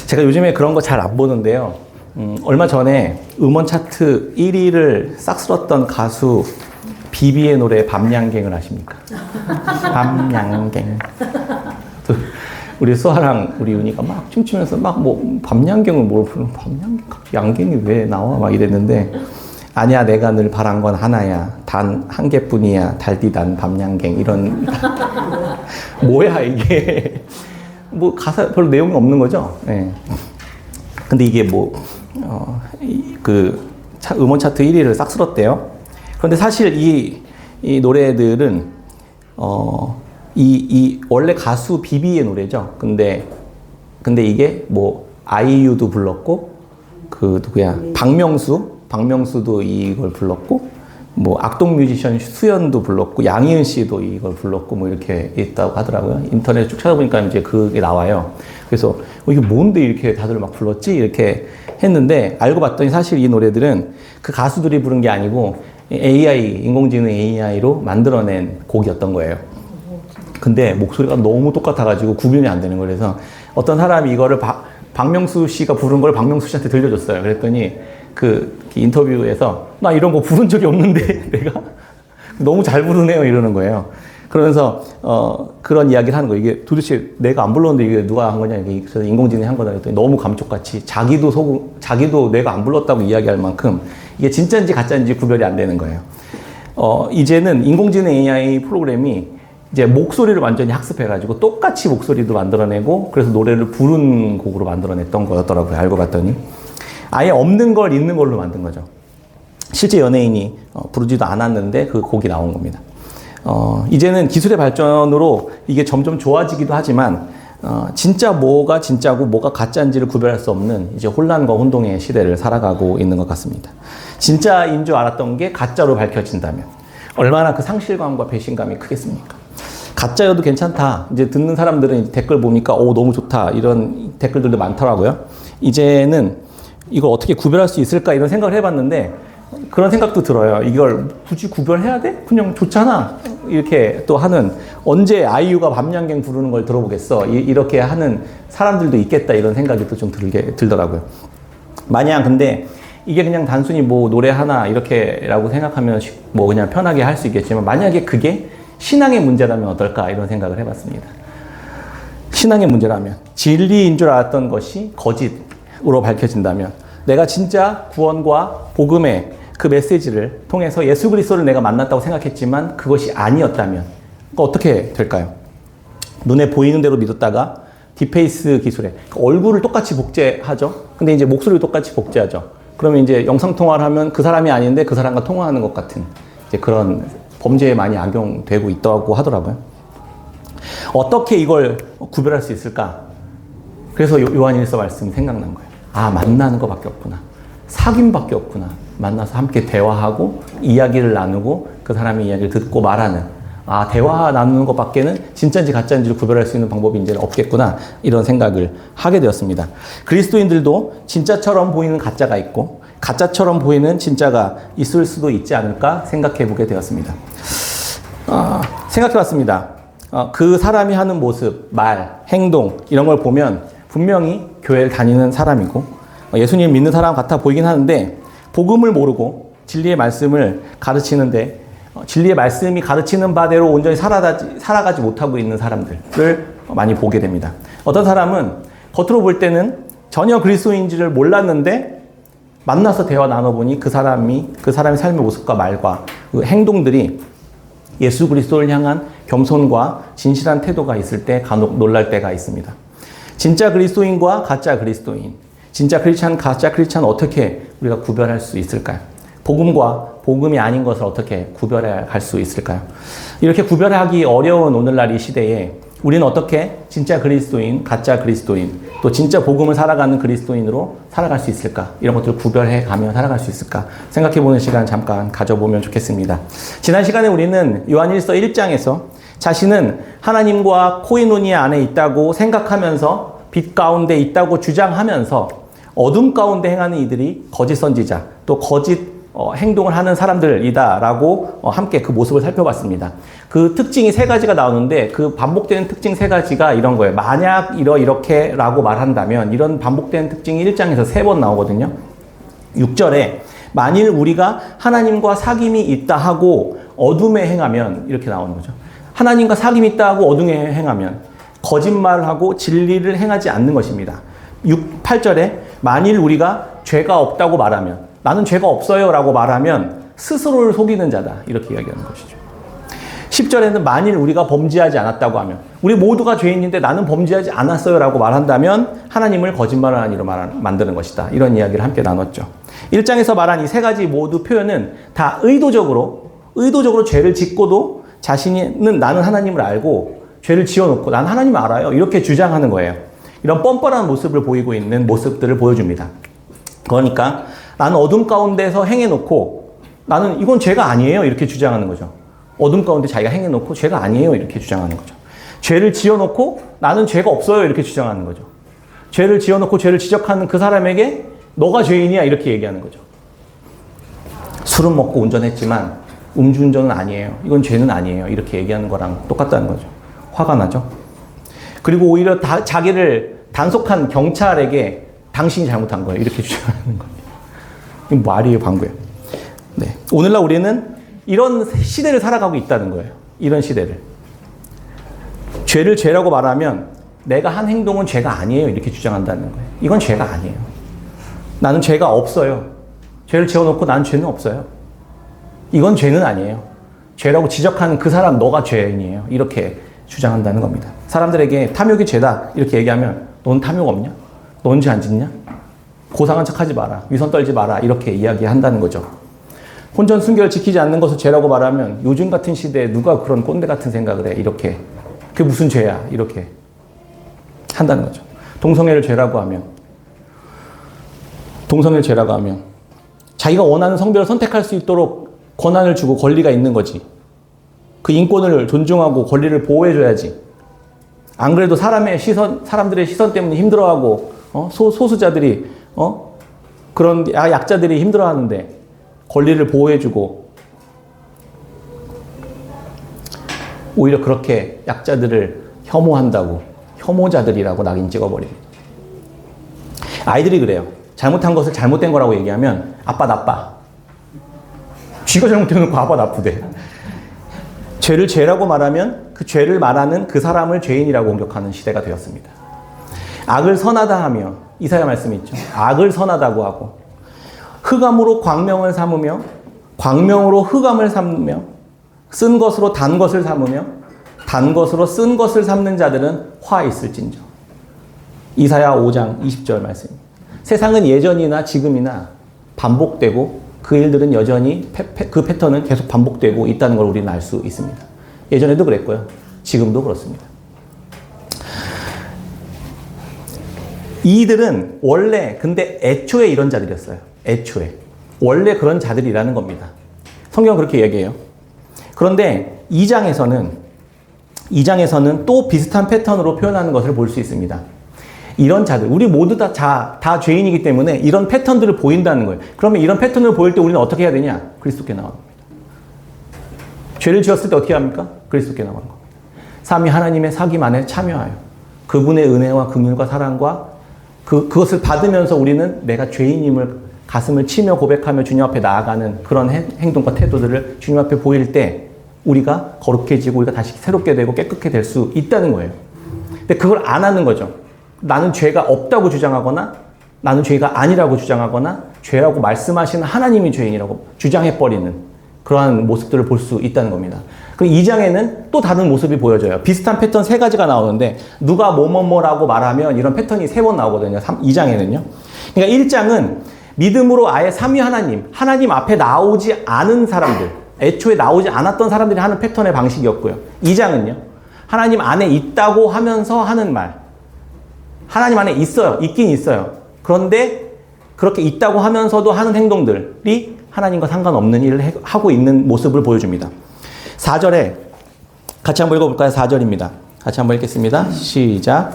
제가 요즘에 그런 거 잘 안 보는데요. 얼마 전에 음원 차트 1위를 싹 쓸었던 가수 비비의 노래 밤양갱을 아십니까? 밤양갱. 우리 수아랑 우리 윤희가 막 춤추면서 막 뭐 밤양갱을 뭘 부르는 양갱이 왜 나와? 막 이랬는데 아니야 내가 늘 바란 건 하나야 단 한 개뿐이야 달디단 밤양갱 이런 뭐야 이게 뭐 가사 별로 내용이 없는 거죠. 네. 근데 이게 뭐 음원 차트 1위를 싹 쓸었대요. 그런데 사실 이 노래들은 원래 가수 비비의 노래죠. 근데 이게 뭐 아이유도 불렀고 그 누구야 박명수도 이걸 불렀고 뭐 악동 뮤지션 수연도 불렀고 양희은 씨도 이걸 불렀고 뭐 이렇게 있다고 하더라고요. 인터넷 쭉 찾아보니까 이제 그게 나와요. 그래서 이게 뭔데 이렇게 다들 막 불렀지 이렇게 했는데 알고 봤더니 사실 이 노래들은 그 가수들이 부른 게 아니고 인공지능 AI로 만들어낸 곡이었던 거예요. 근데 목소리가 너무 똑같아가지고 구분이 안 되는 거예요. 그래서 어떤 사람이 이거를 박명수 씨가 부른 걸 박명수 씨한테 들려줬어요. 그랬더니 그 인터뷰에서 나 이런 거 부른 적이 없는데 내가 너무 잘 부르네요 이러는 거예요. 그러면서 그런 이야기를 하는 거예요. 이게 도대체 내가 안 불렀는데 이게 누가 한 거냐. 그래서 인공지능이 한 거다 그랬더니 너무 감쪽같이 자기도 내가 안 불렀다고 이야기할 만큼 이게 진짜인지 가짜인지 구별이 안 되는 거예요. 이제는 인공지능 AI 프로그램이 이제 목소리를 완전히 학습해가지고 똑같이 목소리도 만들어내고 그래서 노래를 부른 곡으로 만들어냈던 거였더라고요. 알고 봤더니. 아예 없는 걸 있는 걸로 만든 거죠. 실제 연예인이 부르지도 않았는데 그 곡이 나온 겁니다. 이제는 기술의 발전으로 이게 점점 좋아지기도 하지만 진짜 뭐가 진짜고 뭐가 가짜인지를 구별할 수 없는 이제 혼란과 혼동의 시대를 살아가고 있는 것 같습니다. 진짜인 줄 알았던 게 가짜로 밝혀진다면 얼마나 그 상실감과 배신감이 크겠습니까? 가짜여도 괜찮다. 이제 듣는 사람들은 댓글 보니까 너무 좋다. 이런 댓글들도 많더라고요. 이제는 이걸 어떻게 구별할 수 있을까 이런 생각을 해봤는데 그런 생각도 들어요. 이걸 굳이 구별해야 돼? 그냥 좋잖아. 이렇게 또 하는 언제 아이유가 밤양갱 부르는 걸 들어보겠어. 이렇게 하는 사람들도 있겠다 이런 생각이 또 좀 들더라고요. 만약 근데 이게 그냥 단순히 뭐 노래 하나 이렇게라고 생각하면 뭐 그냥 편하게 할 수 있겠지만 만약에 그게 신앙의 문제라면 어떨까 이런 생각을 해봤습니다. 신앙의 문제라면 진리인 줄 알았던 것이 거짓으로 밝혀진다면 내가 진짜 구원과 복음의 그 메시지를 통해서 예수 그리스도를 내가 만났다고 생각했지만 그것이 아니었다면 어떻게 될까요? 눈에 보이는 대로 믿었다가 딥페이스 기술에 얼굴을 똑같이 복제하죠. 근데 이제 목소리를 똑같이 복제하죠. 그러면 이제 영상통화를 하면 그 사람이 아닌데 그 사람과 통화하는 것 같은 이제 그런 범죄에 많이 악용되고 있다고 하더라고요. 어떻게 이걸 구별할 수 있을까? 그래서 요한일서 말씀이 생각난 거예요. 만나는 것밖에 없구나. 사귐밖에 없구나. 만나서 함께 대화하고 이야기를 나누고 그 사람의 이야기를 듣고 말하는 대화 나누는 것밖에는 진짜인지 가짜인지를 구별할 수 있는 방법이 이제는 없겠구나 이런 생각을 하게 되었습니다. 그리스도인들도 진짜처럼 보이는 가짜가 있고 가짜처럼 보이는 진짜가 있을 수도 있지 않을까 생각해 보게 되었습니다. 생각해 봤습니다. 그 사람이 하는 모습, 말, 행동 이런 걸 보면 분명히 교회를 다니는 사람이고 예수님 믿는 사람 같아 보이긴 하는데 복음을 모르고 진리의 말씀을 가르치는데 진리의 말씀이 가르치는 바대로 온전히 살아가지 못하고 있는 사람들을 많이 보게 됩니다. 어떤 사람은 겉으로 볼 때는 전혀 그리스도인지를 몰랐는데 만나서 대화 나눠보니 그 사람의 삶의 모습과 말과 그 행동들이 예수 그리스도를 향한 겸손과 진실한 태도가 있을 때 간혹 놀랄 때가 있습니다. 진짜 그리스도인과 가짜 그리스도인, 진짜 크리스찬, 가짜 크리스찬 어떻게 우리가 구별할 수 있을까요? 복음과 복음이 아닌 것을 어떻게 구별할 수 있을까요? 이렇게 구별하기 어려운 오늘날 이 시대에 우리는 어떻게 진짜 그리스도인, 가짜 그리스도인, 또 진짜 복음을 살아가는 그리스도인으로 살아갈 수 있을까? 이런 것들을 구별해 가며 살아갈 수 있을까? 생각해보는 시간 잠깐 가져보면 좋겠습니다. 지난 시간에 우리는 요한일서 1장에서 자신은 하나님과 코이노니아 안에 있다고 생각하면서 빛 가운데 있다고 주장하면서 어둠 가운데 행하는 이들이 거짓 선지자, 또 거짓 행동을 하는 사람들이다라고 함께 그 모습을 살펴봤습니다. 그 특징이 세 가지가 나오는데 그 반복되는 특징 세 가지가 이런 거예요. 만약 이렇게라고 말한다면 이런 반복되는 특징이 1장에서 3번 나오거든요. 6절에 만일 우리가 하나님과 사귐이 있다 하고 어둠에 행하면 이렇게 나오는 거죠. 하나님과 사귐이 있다 하고 어둠에 행하면 거짓말하고 진리를 행하지 않는 것입니다. 8절에 만일 우리가 죄가 없다고 말하면 나는 죄가 없어요 라고 말하면 스스로를 속이는 자다 이렇게 이야기하는 것이죠. 10절에는 만일 우리가 범죄하지 않았다고 하면 우리 모두가 죄인인데 나는 범죄하지 않았어요 라고 말한다면 하나님을 거짓말을 하니로 만드는 것이다. 이런 이야기를 함께 나눴죠. 1장에서 말한 이 세 가지 모두 표현은 다 의도적으로 죄를 짓고도 자신은 나는 하나님을 알고 죄를 지어놓고 난 하나님을 알아요 이렇게 주장하는 거예요. 이런 뻔뻔한 모습을 보이고 있는 모습들을 보여줍니다. 그러니까 나는 어둠 가운데서 행해놓고 나는 이건 죄가 아니에요 이렇게 주장하는 거죠. 어둠 가운데 자기가 행해놓고 죄가 아니에요 이렇게 주장하는 거죠. 죄를 지어놓고 나는 죄가 없어요 이렇게 주장하는 거죠. 죄를 지어놓고 죄를 지적하는 그 사람에게 너가 죄인이야 이렇게 얘기하는 거죠. 술은 먹고 운전했지만 음주운전은 아니에요. 이건 죄는 아니에요. 이렇게 얘기하는 거랑 똑같다는 거죠. 화가 나죠. 그리고 오히려 자기를 단속한 경찰에게 당신이 잘못한 거예요. 이렇게 주장하는 거예요. 이건 말이에요, 방구예요. 네. 오늘날 우리는 이런 시대를 살아가고 있다는 거예요. 이런 시대를. 죄를 죄라고 말하면 내가 한 행동은 죄가 아니에요. 이렇게 주장한다는 거예요. 이건 죄가 아니에요. 나는 죄가 없어요. 죄를 지어놓고 난 죄는 없어요. 이건 죄는 아니에요. 죄라고 지적하는 그 사람 너가 죄인이에요. 이렇게 주장한다는 겁니다. 사람들에게 탐욕이 죄다 이렇게 얘기하면 넌 탐욕 없냐? 넌 죄 안 짓냐? 고상한 척하지 마라. 위선 떨지 마라. 이렇게 이야기한다는 거죠. 혼전 순결 지키지 않는 것을 죄라고 말하면 요즘 같은 시대에 누가 그런 꼰대 같은 생각을 해. 이렇게. 그게 무슨 죄야. 이렇게 한다는 거죠. 동성애를 죄라고 하면 자기가 원하는 성별을 선택할 수 있도록 권한을 주고 권리가 있는 거지. 그 인권을 존중하고 권리를 보호해줘야지. 안 그래도 사람들의 시선 때문에 힘들어하고, 소수자들이, 그런 약자들이 힘들어하는데, 권리를 보호해주고, 오히려 그렇게 약자들을 혐오한다고, 혐오자들이라고 낙인 찍어버립니다. 아이들이 그래요. 잘못한 것을 잘못된 거라고 얘기하면, 아빠 나빠. 쥐가 잘못해놓고 아빠 나쁘대. 죄를 죄라고 말하면 그 죄를 말하는 그 사람을 죄인이라고 공격하는 시대가 되었습니다. 악을 선하다 하며 이사야 말씀이 있죠. 악을 선하다고 하고 흑암으로 광명을 삼으며 광명으로 흑암을 삼으며 쓴 것으로 단 것을 삼으며 단 것으로 쓴 것을 삼는 자들은 화 있을진저. 이사야 5장 20절 말씀입니다. 세상은 예전이나 지금이나 반복되고 그 일들은 여전히 그 패턴은 계속 반복되고 있다는 걸 우리는 알 수 있습니다. 예전에도 그랬고요. 지금도 그렇습니다. 이들은 원래 근데 애초에 이런 자들이었어요. 애초에. 원래 그런 자들이라는 겁니다. 성경은 그렇게 얘기해요. 그런데 2장에서는 또 비슷한 패턴으로 표현하는 것을 볼 수 있습니다. 이런 자들, 우리 모두 다 죄인이기 때문에 이런 패턴들을 보인다는 거예요. 그러면 이런 패턴을 보일 때 우리는 어떻게 해야 되냐? 그리스도께 나오는 겁니다. 죄를 지었을 때 어떻게 합니까? 그리스도께 나오는 겁니다. 삼위 하나님의 사귐 안에 참여하여 그분의 은혜와 긍휼과 사랑과 그것을 받으면서 우리는 내가 죄인임을 가슴을 치며 고백하며 주님 앞에 나아가는 그런 행동과 태도들을 주님 앞에 보일 때 우리가 거룩해지고 우리가 다시 새롭게 되고 깨끗게 될 수 있다는 거예요. 근데 그걸 안 하는 거죠. 나는 죄가 없다고 주장하거나 나는 죄가 아니라고 주장하거나 죄라고 말씀하시는 하나님이 죄인이라고 주장해버리는 그러한 모습들을 볼 수 있다는 겁니다. 그리고 2장에는 또 다른 모습이 보여져요. 비슷한 패턴 3가지가 나오는데 누가 뭐라고 말하면 이런 패턴이 3번 나오거든요. 2장에는요. 그러니까 1장은 믿음으로 아예 삼위 하나님 앞에 나오지 않은 사람들, 애초에 나오지 않았던 사람들이 하는 패턴의 방식이었고요. 2장은요. 하나님 안에 있다고 하면서 하는 말. 하나님 안에 있긴 있어요. 그런데 그렇게 있다고 하면서도 하는 행동들이 하나님과 상관없는 일을 하고 있는 모습을 보여줍니다. 4절에 같이 한번 읽어볼까요? 4절입니다. 같이 한번 읽겠습니다. 시작.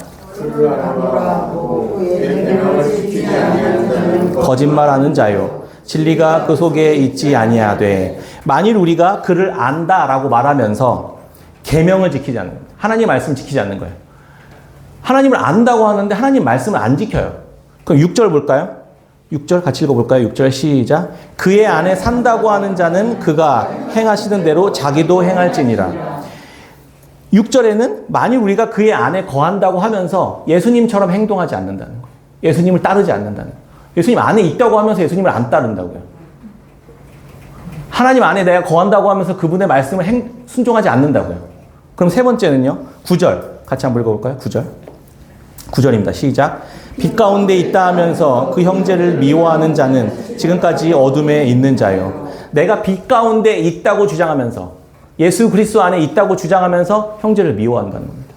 거짓말하는 자요. 진리가 그 속에 있지 아니하되 만일 우리가 그를 안다라고 말하면서 계명을 지키지 않는 겁니다. 하나님 말씀을 지키지 않는 거예요. 하나님을 안다고 하는데 하나님 말씀을 안 지켜요. 그럼 6절 볼까요? 6절 같이 읽어볼까요? 6절 시작. 그의 안에 산다고 하는 자는 그가 행하시는 대로 자기도 행할지니라. 6절에는 만일 우리가 그의 안에 거한다고 하면서 예수님처럼 행동하지 않는다는 거예요. 예수님을 따르지 않는다는 거예요. 예수님 안에 있다고 하면서 예수님을 안 따른다고요. 하나님 안에 내가 거한다고 하면서 그분의 말씀을 순종하지 않는다고요. 그럼 세 번째는요. 9절 같이 한번 읽어볼까요? 9절. 9절입니다. 시작. 빛 가운데 있다 하면서 그 형제를 미워하는 자는 지금까지 어둠에 있는 자요. 내가 빛 가운데 있다고 주장하면서 예수 그리스도 안에 있다고 주장하면서 형제를 미워한다는 겁니다.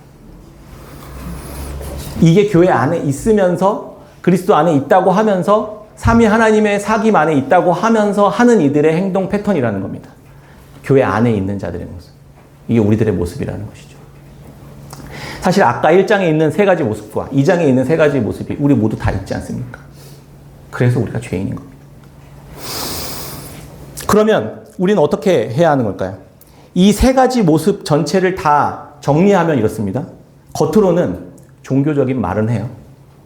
이게 교회 안에 있으면서 그리스도 안에 있다고 하면서 삼위 하나님의 사귐 안에 있다고 하면서 하는 이들의 행동 패턴이라는 겁니다. 교회 안에 있는 자들의 모습. 이게 우리들의 모습이라는 것이죠. 사실 아까 1장에 있는 세 가지 모습과 2장에 있는 세 가지 모습이 우리 모두 다 있지 않습니까? 그래서 우리가 죄인인 겁니다. 그러면 우리는 어떻게 해야 하는 걸까요? 이 세 가지 모습 전체를 다 정리하면 이렇습니다. 겉으로는 종교적인 말은 해요.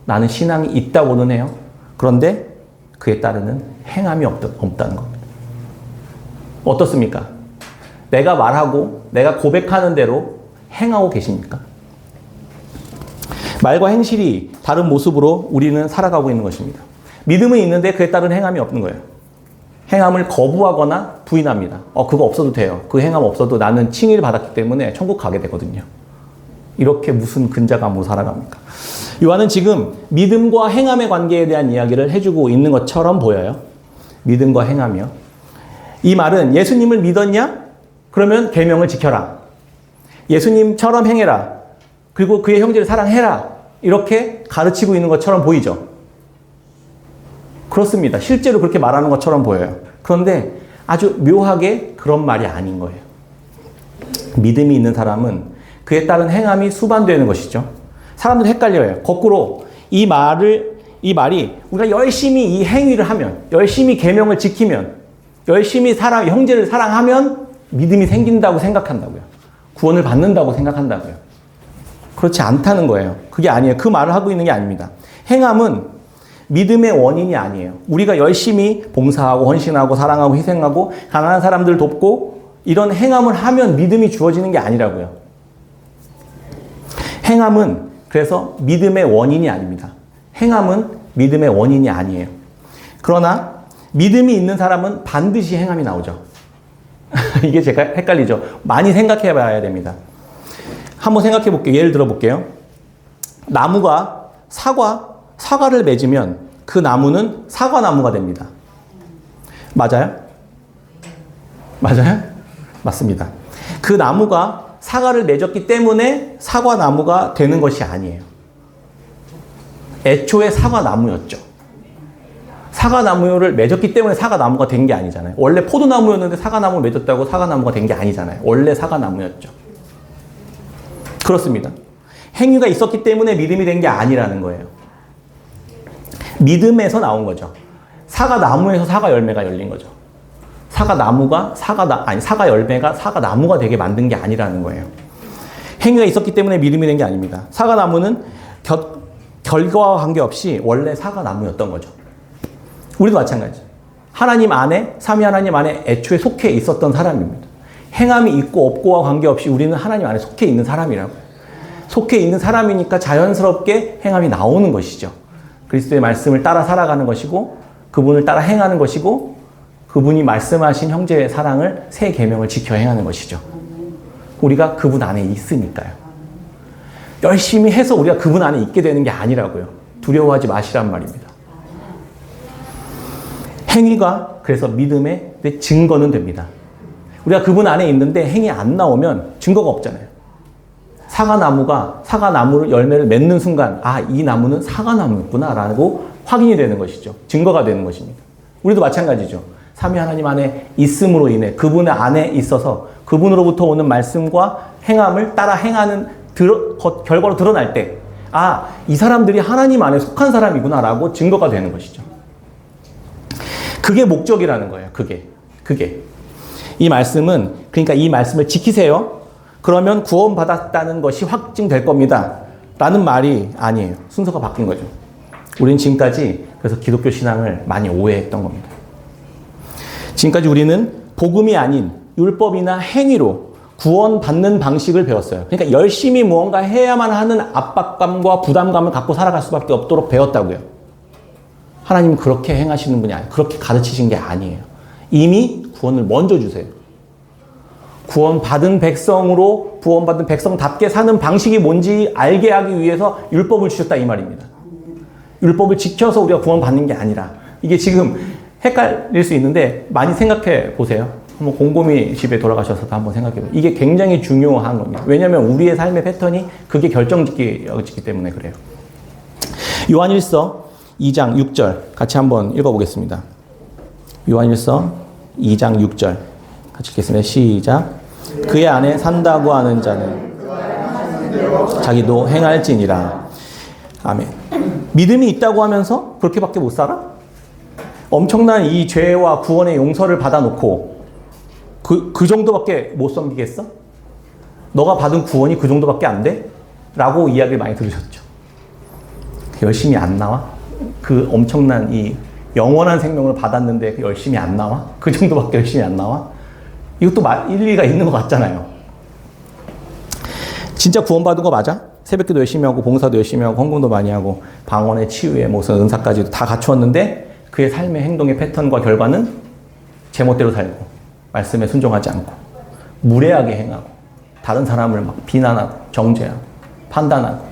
나는 신앙이 있다고는 해요. 그런데 그에 따르는 행함이 없다는 겁니다. 어떻습니까? 내가 말하고 내가 고백하는 대로 행하고 계십니까? 말과 행실이 다른 모습으로 우리는 살아가고 있는 것입니다. 믿음은 있는데 그에 따른 행함이 없는 거예요. 행함을 거부하거나 부인합니다. 그거 없어도 돼요. 그 행함 없어도 나는 칭의를 받았기 때문에 천국 가게 되거든요. 이렇게 무슨 근자감으로 살아갑니까? 요한은 지금 믿음과 행함의 관계에 대한 이야기를 해주고 있는 것처럼 보여요. 믿음과 행함이요. 이 말은 예수님을 믿었냐? 그러면 계명을 지켜라. 예수님처럼 행해라. 그리고 그의 형제를 사랑해라. 이렇게 가르치고 있는 것처럼 보이죠. 그렇습니다. 실제로 그렇게 말하는 것처럼 보여요. 그런데 아주 묘하게 그런 말이 아닌 거예요. 믿음이 있는 사람은 그에 따른 행함이 수반되는 것이죠. 사람들이 헷갈려요. 거꾸로 이 말이 우리가 열심히 이 행위를 하면, 열심히 계명을 지키면, 열심히 형제를 사랑하면 믿음이 생긴다고 생각한다고요. 구원을 받는다고 생각한다고요. 그렇지 않다는 거예요. 그게 아니에요. 그 말을 하고 있는 게 아닙니다. 행함은 믿음의 원인이 아니에요. 우리가 열심히 봉사하고 헌신하고 사랑하고 희생하고 가난한 사람들 돕고 이런 행함을 하면 믿음이 주어지는 게 아니라고요. 행함은 그래서 믿음의 원인이 아닙니다. 행함은 믿음의 원인이 아니에요. 그러나 믿음이 있는 사람은 반드시 행함이 나오죠. 이게 제가 헷갈리죠. 많이 생각해 봐야 됩니다. 한번 생각해 볼게요. 예를 들어 볼게요. 나무가 사과를 맺으면 그 나무는 사과나무가 됩니다. 맞아요? 맞아요? 맞습니다. 그 나무가 사과를 맺었기 때문에 사과나무가 되는 것이 아니에요. 애초에 사과나무였죠. 사과나무를 맺었기 때문에 사과나무가 된 게 아니잖아요. 원래 포도나무였는데 사과나무를 맺었다고 사과나무가 된 게 아니잖아요. 원래 사과나무였죠. 그렇습니다. 행위가 있었기 때문에 믿음이 된 게 아니라는 거예요. 믿음에서 나온 거죠. 사과나무에서 사과 열매가 열린 거죠. 사과 열매가 사과나무가 되게 만든 게 아니라는 거예요. 행위가 있었기 때문에 믿음이 된 게 아닙니다. 사과나무는 결과와 관계없이 원래 사과나무였던 거죠. 우리도 마찬가지. 하나님 안에, 삼위 하나님 안에 애초에 속해 있었던 사람입니다. 행함이 있고 없고와 관계없이 우리는 하나님 안에 속해 있는 사람이라고. 속해 있는 사람이니까 자연스럽게 행함이 나오는 것이죠. 그리스도의 말씀을 따라 살아가는 것이고 그분을 따라 행하는 것이고 그분이 말씀하신 형제의 사랑을 새 계명을 지켜 행하는 것이죠. 우리가 그분 안에 있으니까요. 열심히 해서 우리가 그분 안에 있게 되는 게 아니라고요. 두려워하지 마시란 말입니다. 행위가 그래서 믿음의 증거는 됩니다. 우리가 그분 안에 있는데 행위 안 나오면 증거가 없잖아요. 사과나무를 열매를 맺는 순간 이 나무는 사과나무였구나 라고 확인이 되는 것이죠. 증거가 되는 것입니다. 우리도 마찬가지죠. 삼위 하나님 안에 있음으로 인해 그분 안에 있어서 그분으로부터 오는 말씀과 행함을 따라 행하는 결과로 드러날 때 이 사람들이 하나님 안에 속한 사람이구나 라고 증거가 되는 것이죠. 그게 목적이라는 거예요. 그게. 이 말씀은 그러니까 이 말씀을 지키세요. 그러면 구원받았다는 것이 확증될 겁니다. 라는 말이 아니에요. 순서가 바뀐 거죠. 우리는 지금까지 그래서 기독교 신앙을 많이 오해했던 겁니다. 지금까지 우리는 복음이 아닌 율법이나 행위로 구원받는 방식을 배웠어요. 그러니까 열심히 무언가 해야만 하는 압박감과 부담감을 갖고 살아갈 수밖에 없도록 배웠다고요. 하나님은 그렇게 행하시는 분이 아니에요. 그렇게 가르치신 게 아니에요. 이미 구원을 먼저 주세요. 구원받은 백성으로 구원받은 백성답게 사는 방식이 뭔지 알게 하기 위해서 율법을 주셨다 이 말입니다. 율법을 지켜서 우리가 구원받는 게 아니라 이게 지금 헷갈릴 수 있는데 많이 생각해 보세요. 한번 곰곰이 집에 돌아가셔서도 한번 생각해 보세요. 이게 굉장히 중요한 겁니다. 왜냐하면 우리의 삶의 패턴이 그게 결정짓기 때문에 그래요. 요한일서 2장 6절 같이 한번 읽어보겠습니다. 요한일서 2장 6절 같이 읽겠습니다. 시작. 그의 안에 산다고 하는 자는 자기도 행할지니라. 아멘. 믿음이 있다고 하면서 그렇게밖에 못 살아? 엄청난 이 죄와 구원의 용서를 받아놓고 그 정도밖에 못 섬기겠어? 너가 받은 구원이 그 정도밖에 안 돼? 라고 이야기를 많이 들으셨죠. 열심히 안 나와? 그 엄청난 이 영원한 생명을 받았는데 열심히 안 나와? 그 정도밖에 열심히 안 나와? 이것도 일리가 있는 것 같잖아요. 진짜 구원받은 거 맞아? 새벽기도 열심히 하고 봉사도 열심히 하고 헌금도 많이 하고 방언의 치유의 무슨 은사까지도 다 갖추었는데 그의 삶의 행동의 패턴과 결과는 제멋대로 살고 말씀에 순종하지 않고 무례하게 행하고 다른 사람을 막 비난하고 정죄하고 판단하고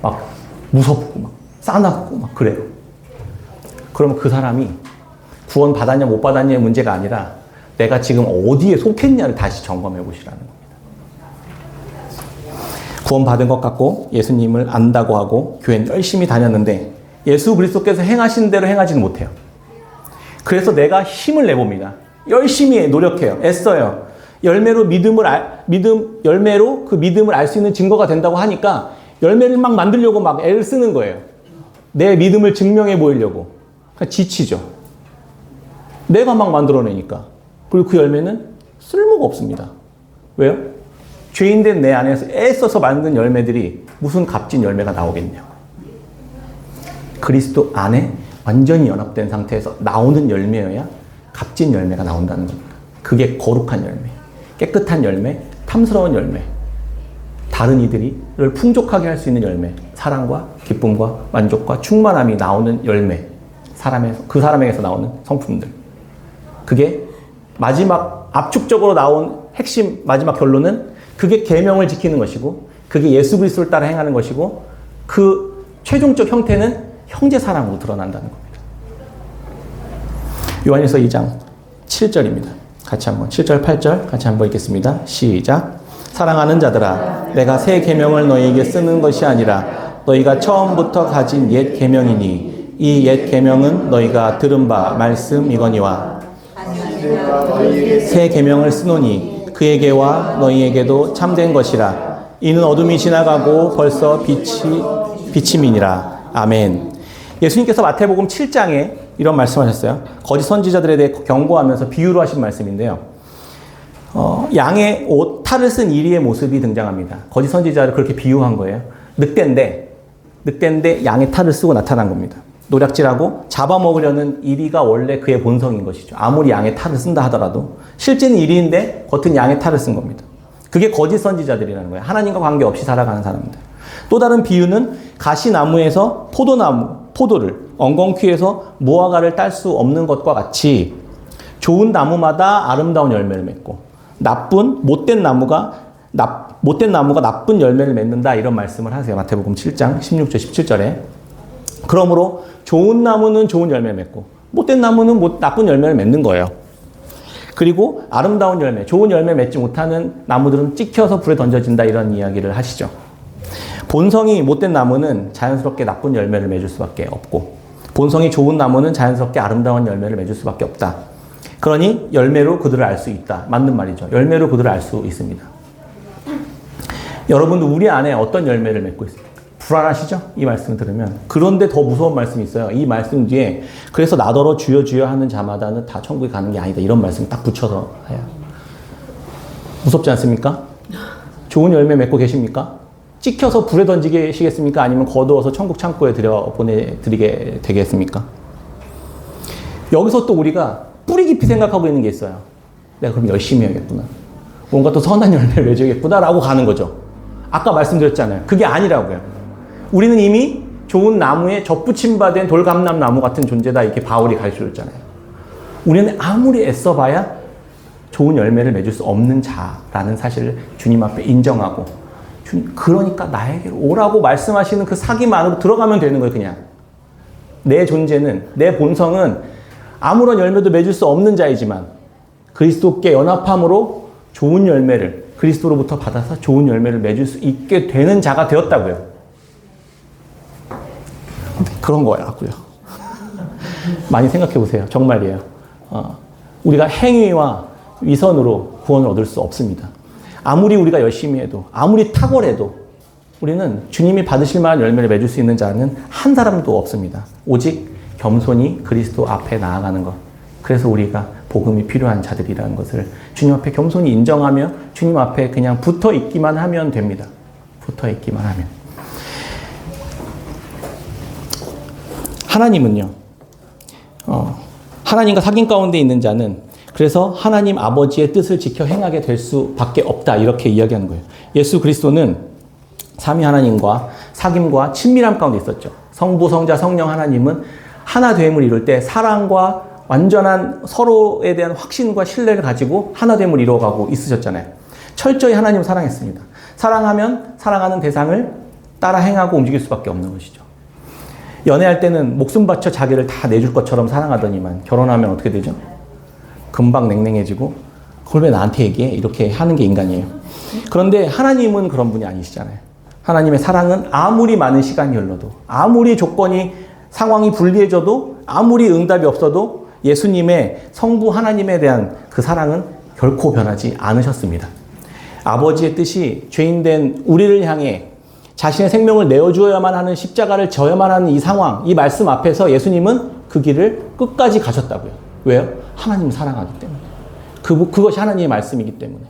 막 무섭고 막 싸납고 막 그래요. 그러면 그 사람이 구원 받았냐 못 받았냐의 문제가 아니라 내가 지금 어디에 속했냐를 다시 점검해 보시라는 겁니다. 구원 받은 것 같고 예수님을 안다고 하고 교회는 열심히 다녔는데 예수 그리스도께서 행하신 대로 행하지는 못해요. 그래서 내가 힘을 내봅니다. 열심히 노력해요. 애써요. 열매로 열매로 그 믿음을 알 수 있는 증거가 된다고 하니까 열매를 막 만들려고 막 애를 쓰는 거예요. 내 믿음을 증명해 보이려고. 그러니까 지치죠. 내가 막 만들어내니까. 그리고 그 열매는 쓸모가 없습니다. 왜요? 죄인된 내 안에서 애써서 만든 열매들이 무슨 값진 열매가 나오겠냐고. 그리스도 안에 완전히 연합된 상태에서 나오는 열매여야 값진 열매가 나온다는 겁니다. 그게 거룩한 열매, 깨끗한 열매, 탐스러운 열매, 다른 이들을 풍족하게 할 수 있는 열매, 사랑과 기쁨과 만족과 충만함이 나오는 열매, 그 사람에게서 나오는 성품들. 그게 마지막 압축적으로 나온 핵심 마지막 결론은 그게 계명을 지키는 것이고 그게 예수 그리스도를 따라 행하는 것이고 그 최종적 형태는 형제 사랑으로 드러난다는 겁니다. 요한일서 2장 7절입니다. 같이 한번 7절 8절 같이 한번 읽겠습니다. 시작. 사랑하는 자들아 내가 새 계명을 너희에게 쓰는 것이 아니라 너희가 처음부터 가진 옛 계명이니 이 옛 계명은 너희가 들은 바 말씀이거니와 새 계명을 쓰노니 그에게와 너희에게도 참된 것이라. 이는 어둠이 지나가고 벌써 빛임이니라. 아멘. 예수님께서 마태복음 7장에 이런 말씀하셨어요. 거짓 선지자들에 대해 경고하면서 비유로 하신 말씀인데요. 양의 옷, 탈을 쓴 이리의 모습이 등장합니다. 거짓 선지자를 그렇게 비유한 거예요. 늑대인데 양의 탈을 쓰고 나타난 겁니다. 노략질하고 잡아먹으려는 이리가 원래 그의 본성인 것이죠. 아무리 양의 탈을 쓴다 하더라도 실제는 이리인데 겉은 양의 탈을 쓴 겁니다. 그게 거짓 선지자들이라는 거예요. 하나님과 관계없이 살아가는 사람들. 또 다른 비유는 가시나무에서 포도를 엉겅퀴에서 무화과를 딸 수 없는 것과 같이 좋은 나무마다 아름다운 열매를 맺고 못된 나무가 나쁜 열매를 맺는다 이런 말씀을 하세요. 마태복음 7장 16절 17절에. 그러므로 좋은 나무는 좋은 열매를 맺고 못된 나무는 나쁜 열매를 맺는 거예요. 그리고 아름다운 열매, 좋은 열매 맺지 못하는 나무들은 찍혀서 불에 던져진다 이런 이야기를 하시죠. 본성이 못된 나무는 자연스럽게 나쁜 열매를 맺을 수밖에 없고 본성이 좋은 나무는 자연스럽게 아름다운 열매를 맺을 수밖에 없다. 그러니 열매로 그들을 알 수 있다. 맞는 말이죠. 열매로 그들을 알 수 있습니다. 여러분도 우리 안에 어떤 열매를 맺고 있습니까? 불안하시죠? 이 말씀을 들으면. 그런데 더 무서운 말씀이 있어요. 이 말씀 뒤에 그래서 나더러 주여 주여 하는 자마다는 다 천국에 가는 게 아니다. 이런 말씀 딱 붙여서 해요. 무섭지 않습니까? 좋은 열매 맺고 계십니까? 찍혀서 불에 던지시겠습니까? 아니면 거두어서 천국 창고에 보내드리게 되겠습니까? 여기서 또 우리가 뿌리 깊이 생각하고 있는 게 있어요. 내가 그럼 열심히 해야겠구나. 뭔가 또 선한 열매를 맺어야겠구나 라고 가는 거죠. 아까 말씀드렸잖아요. 그게 아니라고요. 우리는 이미 좋은 나무에 접붙임받은 돌감람 나무 같은 존재다, 이렇게 바울이 가르쳐줬잖아요. 우리는 아무리 애써봐야 좋은 열매를 맺을 수 없는 자라는 사실을 주님 앞에 인정하고, 그러니까 나에게로 오라고 말씀하시는 그 사귐 안으로 들어가면 되는 거예요. 그냥 내 존재는, 내 본성은 아무런 열매도 맺을 수 없는 자이지만 그리스도께 연합함으로 좋은 열매를 그리스도로부터 받아서 좋은 열매를 맺을 수 있게 되는 자가 되었다고요. 그런 거라고요. 많이 생각해 보세요. 정말이에요. 우리가 행위와 위선으로 구원을 얻을 수 없습니다. 아무리 우리가 열심히 해도, 아무리 탁월해도 우리는 주님이 받으실 만한 열매를 맺을 수 있는 자는 한 사람도 없습니다. 오직 겸손히 그리스도 앞에 나아가는 것. 그래서 우리가 복음이 필요한 자들이라는 것을 주님 앞에 겸손히 인정하며 주님 앞에 그냥 붙어 있기만 하면 됩니다. 붙어 있기만 하면. 하나님은요, 하나님과 사귐 가운데 있는 자는 그래서 하나님 아버지의 뜻을 지켜 행하게 될 수밖에 없다, 이렇게 이야기하는 거예요. 예수 그리스도는 삼위 하나님과 사귐과 친밀함 가운데 있었죠. 성부, 성자, 성령 하나님은 하나 됨을 이룰 때 사랑과 완전한 서로에 대한 확신과 신뢰를 가지고 하나 됨을 이루어가고 있으셨잖아요. 철저히 하나님을 사랑했습니다. 사랑하면 사랑하는 대상을 따라 행하고 움직일 수밖에 없는 것이죠. 연애할 때는 목숨 바쳐 자기를 다 내줄 것처럼 사랑하더니만 결혼하면 어떻게 되죠? 금방 냉랭해지고 그걸 왜 나한테 얘기해? 이렇게 하는 게 인간이에요. 그런데 하나님은 그런 분이 아니시잖아요. 하나님의 사랑은 아무리 많은 시간이 흘러도, 아무리 조건이, 상황이 불리해져도, 아무리 응답이 없어도 예수님의 성부 하나님에 대한 그 사랑은 결코 변하지 않으셨습니다. 아버지의 뜻이 죄인된 우리를 향해 자신의 생명을 내어주어야만 하는, 십자가를 져야만 하는 이 상황, 이 말씀 앞에서 예수님은 그 길을 끝까지 가셨다고요. 왜요? 하나님을 사랑하기 때문에. 그것이 하나님의 말씀이기 때문에.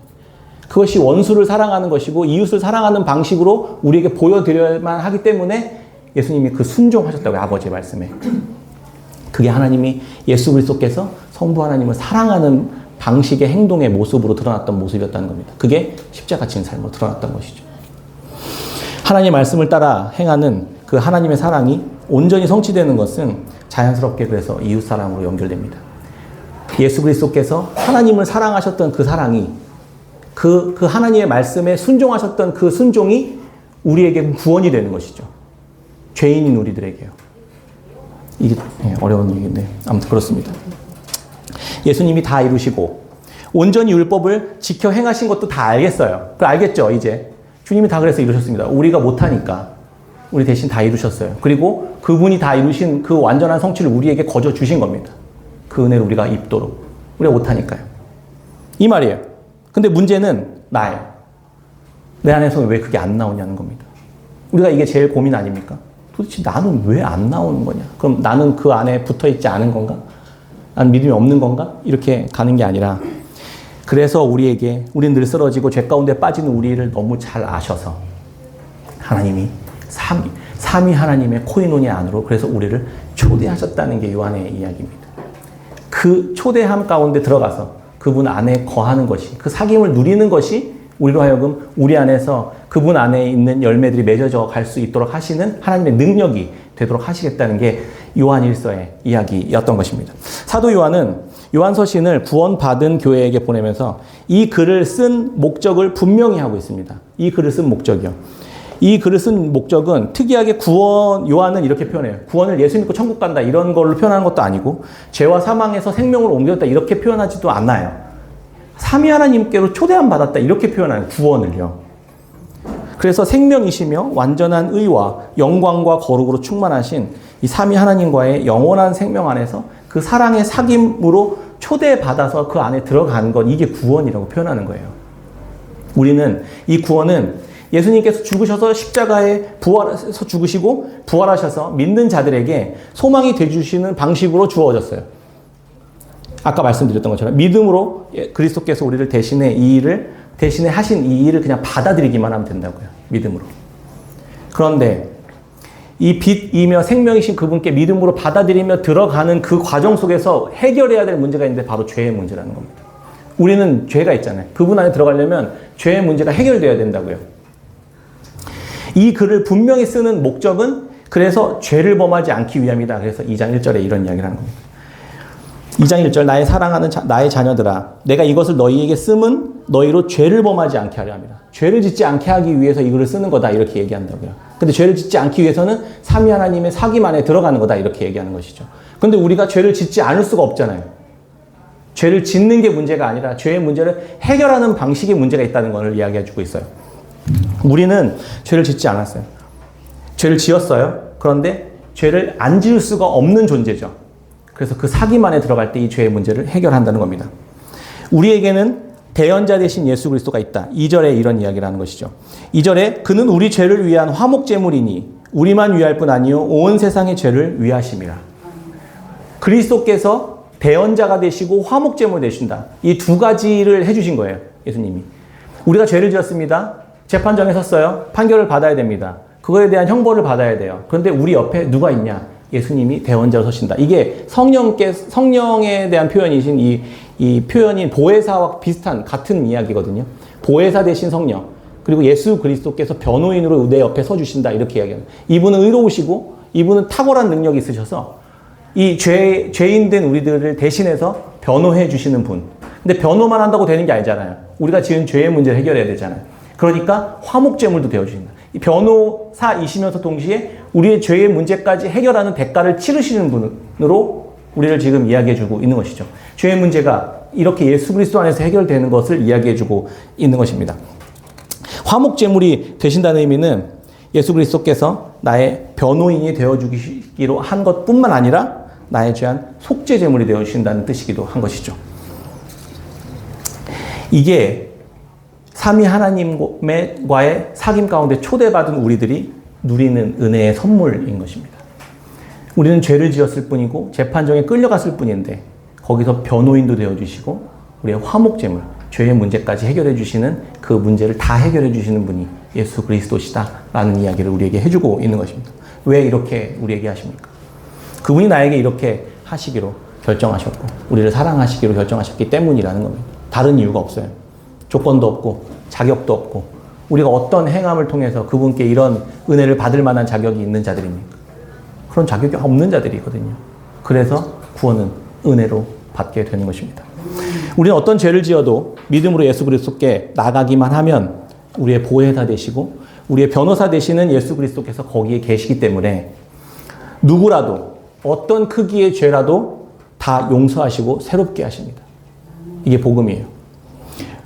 그것이 원수를 사랑하는 것이고 이웃을 사랑하는 방식으로 우리에게 보여드려야만 하기 때문에 예수님이 그 순종하셨다고요. 아버지의 말씀에. 그게 하나님이 예수 그리스도께서 성부 하나님을 사랑하는 방식의 행동의 모습으로 드러났던 모습이었다는 겁니다. 그게 십자가 진 삶으로 드러났던 것이죠. 하나님의 말씀을 따라 행하는 그 하나님의 사랑이 온전히 성취되는 것은 자연스럽게 그래서 이웃사랑으로 연결됩니다. 예수 그리스도께서 하나님을 사랑하셨던 그 사랑이, 그 하나님의 말씀에 순종하셨던 그 순종이 우리에게 구원이 되는 것이죠. 죄인인 우리들에게요. 이게 어려운 얘기인데 아무튼 그렇습니다. 예수님이 다 이루시고 온전히 율법을 지켜 행하신 것도 다 알겠어요. 알겠죠, 이제. 주님이 다 그래서 이루셨습니다. 우리가 못하니까 우리 대신 다 이루셨어요. 그리고 그분이 다 이루신 그 완전한 성취를 우리에게 거저 주신 겁니다. 그 은혜를 우리가 입도록. 우리가 못하니까요. 이 말이에요. 근데 문제는 나예요. 내 안에서 왜 그게 안 나오냐는 겁니다. 우리가 이게 제일 고민 아닙니까? 도대체 나는 왜 안 나오는 거냐? 그럼 나는 그 안에 붙어 있지 않은 건가? 난 믿음이 없는 건가? 이렇게 가는 게 아니라, 그래서 우리는 늘 쓰러지고 죄 가운데 빠지는 우리를 너무 잘 아셔서 하나님이 삼위 하나님의 코이노니 안으로 그래서 우리를 초대하셨다는 게 요한의 이야기입니다. 그 초대함 가운데 들어가서 그분 안에 거하는 것이, 그 사귐을 누리는 것이 우리로 하여금 우리 안에서 그분 안에 있는 열매들이 맺어져 갈 수 있도록 하시는 하나님의 능력이 되도록 하시겠다는 게 요한 1서의 이야기였던 것입니다. 사도 요한은 요한서신을 구원받은 교회에게 보내면서 이 글을 쓴 목적을 분명히 하고 있습니다. 이 글을 쓴 목적이요. 이 글을 쓴 목적은 특이하게 요한은 이렇게 표현해요. 구원을 예수 믿고 천국 간다 이런 걸로 표현하는 것도 아니고 죄와 사망에서 생명으로 옮겼다 이렇게 표현하지도 않아요. 삼위 하나님께로 초대함 받았다 이렇게 표현하는 구원을요. 그래서 생명이시며 완전한 의와 영광과 거룩으로 충만하신 이 삼위 하나님과의 영원한 생명 안에서 그 사랑의 사귐으로 초대받아서 그 안에 들어가는 것, 이게 구원이라고 표현하는 거예요. 우리는 이 구원은 예수님께서 죽으셔서 십자가에 부활해서 죽으시고 부활하셔서 믿는 자들에게 소망이 되주시는 방식으로 주어졌어요. 아까 말씀드렸던 것처럼 믿음으로 그리스도께서 우리를 대신해 이 일을 대신에 하신 이 일을 그냥 받아들이기만 하면 된다고요. 믿음으로. 그런데 이 빛이며 생명이신 그분께 믿음으로 받아들이며 들어가는 그 과정 속에서 해결해야 될 문제가 있는데 바로 죄의 문제라는 겁니다. 우리는 죄가 있잖아요. 그분 안에 들어가려면 죄의 문제가 해결돼야 된다고요. 이 글을 분명히 쓰는 목적은 그래서 죄를 범하지 않기 위함이다. 그래서 2장 1절에 이런 이야기를 하는 겁니다. 2장 1절 나의 사랑하는 나의 자녀들아 내가 이것을 너희에게 쓰면 너희로 죄를 범하지 않게 하려 합니다. 죄를 짓지 않게 하기 위해서 이 글을 쓰는 거다 이렇게 얘기한다고요. 근데 죄를 짓지 않기 위해서는 삼위 하나님의 사귐 안에 들어가는 거다 이렇게 얘기하는 것이죠. 근데 우리가 죄를 짓지 않을 수가 없잖아요. 죄를 짓는 게 문제가 아니라 죄의 문제를 해결하는 방식의 문제가 있다는 것을 이야기해 주고 있어요. 우리는 죄를 짓지 않았어요. 죄를 지었어요. 그런데 죄를 안 지을 수가 없는 존재죠. 그래서 그 사귐 안에 들어갈 때 이 죄의 문제를 해결한다는 겁니다. 우리에게는 대언자 되신 예수 그리스도가 있다. 2절에 이런 이야기를 하는 것이죠. 2절에 그는 우리 죄를 위한 화목제물이니 우리만 위할 뿐 아니요 온 세상의 죄를 위하심이라. 그리스도께서 대언자가 되시고 화목제물 되신다. 이 두 가지를 해주신 거예요. 예수님이. 우리가 죄를 지었습니다. 재판정에 섰어요. 판결을 받아야 됩니다. 그거에 대한 형벌을 받아야 돼요. 그런데 우리 옆에 누가 있냐? 예수님이 대언자로 서신다. 이게 성령에 대한 표현이신 이 표현인 보혜사와 비슷한 같은 이야기거든요. 보혜사 대신 성령 그리고 예수 그리스도께서 변호인으로 내 옆에 서주신다 이렇게 이야기합니다. 이분은 의로우시고 이분은 탁월한 능력이 있으셔서 이 죄인된 우리들을 대신해서 변호해 주시는 분. 근데 변호만 한다고 되는 게 아니잖아요. 우리가 지은 죄의 문제를 해결해야 되잖아요. 그러니까 화목제물도 되어주신다. 이 변호사이시면서 동시에 우리의 죄의 문제까지 해결하는 대가를 치르시는 분으로 우리를 지금 이야기해주고 있는 것이죠. 죄의 문제가 이렇게 예수 그리스도 안에서 해결되는 것을 이야기해주고 있는 것입니다. 화목제물이 되신다는 의미는 예수 그리스도께서 나의 변호인이 되어주기로 한 것뿐만 아니라 나에 대한 속죄제물이 되어주신다는 뜻이기도 한 것이죠. 이게 삼위 하나님과의 사귐 가운데 초대받은 우리들이 누리는 은혜의 선물인 것입니다. 우리는 죄를 지었을 뿐이고 재판정에 끌려갔을 뿐인데 거기서 변호인도 되어주시고 우리의 화목제물, 죄의 문제까지 해결해 주시는 그 문제를 다 해결해 주시는 분이 예수 그리스도시다라는 이야기를 우리에게 해주고 있는 것입니다. 왜 이렇게 우리에게 하십니까? 그분이 나에게 이렇게 하시기로 결정하셨고 우리를 사랑하시기로 결정하셨기 때문이라는 겁니다. 다른 이유가 없어요. 조건도 없고 자격도 없고 우리가 어떤 행함을 통해서 그분께 이런 은혜를 받을 만한 자격이 있는 자들입니까? 그런 자격이 없는 자들이거든요. 그래서 구원은 은혜로 받게 되는 것입니다. 우리는 어떤 죄를 지어도 믿음으로 예수 그리스도께 나가기만 하면 우리의 보혜사 되시고 우리의 변호사 되시는 예수 그리스도께서 거기에 계시기 때문에 누구라도 어떤 크기의 죄라도 다 용서하시고 새롭게 하십니다. 이게 복음이에요.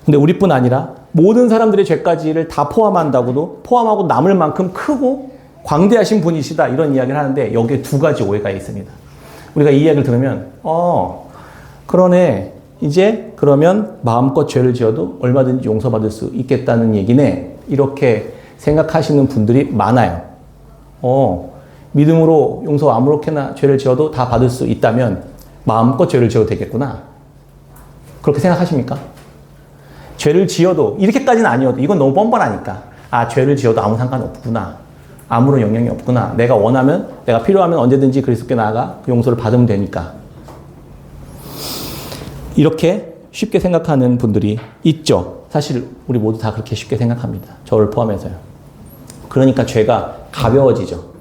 근데 우리뿐 아니라 모든 사람들의 죄까지를 다 포함하고 남을 만큼 크고 광대하신 분이시다 이런 이야기를 하는데 여기에 두 가지 오해가 있습니다. 우리가 이 이야기를 들으면 그러네 이제 그러면 마음껏 죄를 지어도 얼마든지 용서받을 수 있겠다는 얘기네 이렇게 생각하시는 분들이 많아요. 믿음으로 용서 아무렇게나 죄를 지어도 다 받을 수 있다면 마음껏 죄를 지어도 되겠구나 그렇게 생각하십니까? 죄를 지어도 이렇게까지는 아니어도 이건 너무 뻔뻔하니까 죄를 지어도 아무 상관없구나 아무런 영향이 없구나 내가 원하면 내가 필요하면 언제든지 그리스도께 나아가 그 용서를 받으면 되니까 이렇게 쉽게 생각하는 분들이 있죠. 사실 우리 모두 다 그렇게 쉽게 생각합니다. 저를 포함해서요. 그러니까 죄가 가벼워지죠.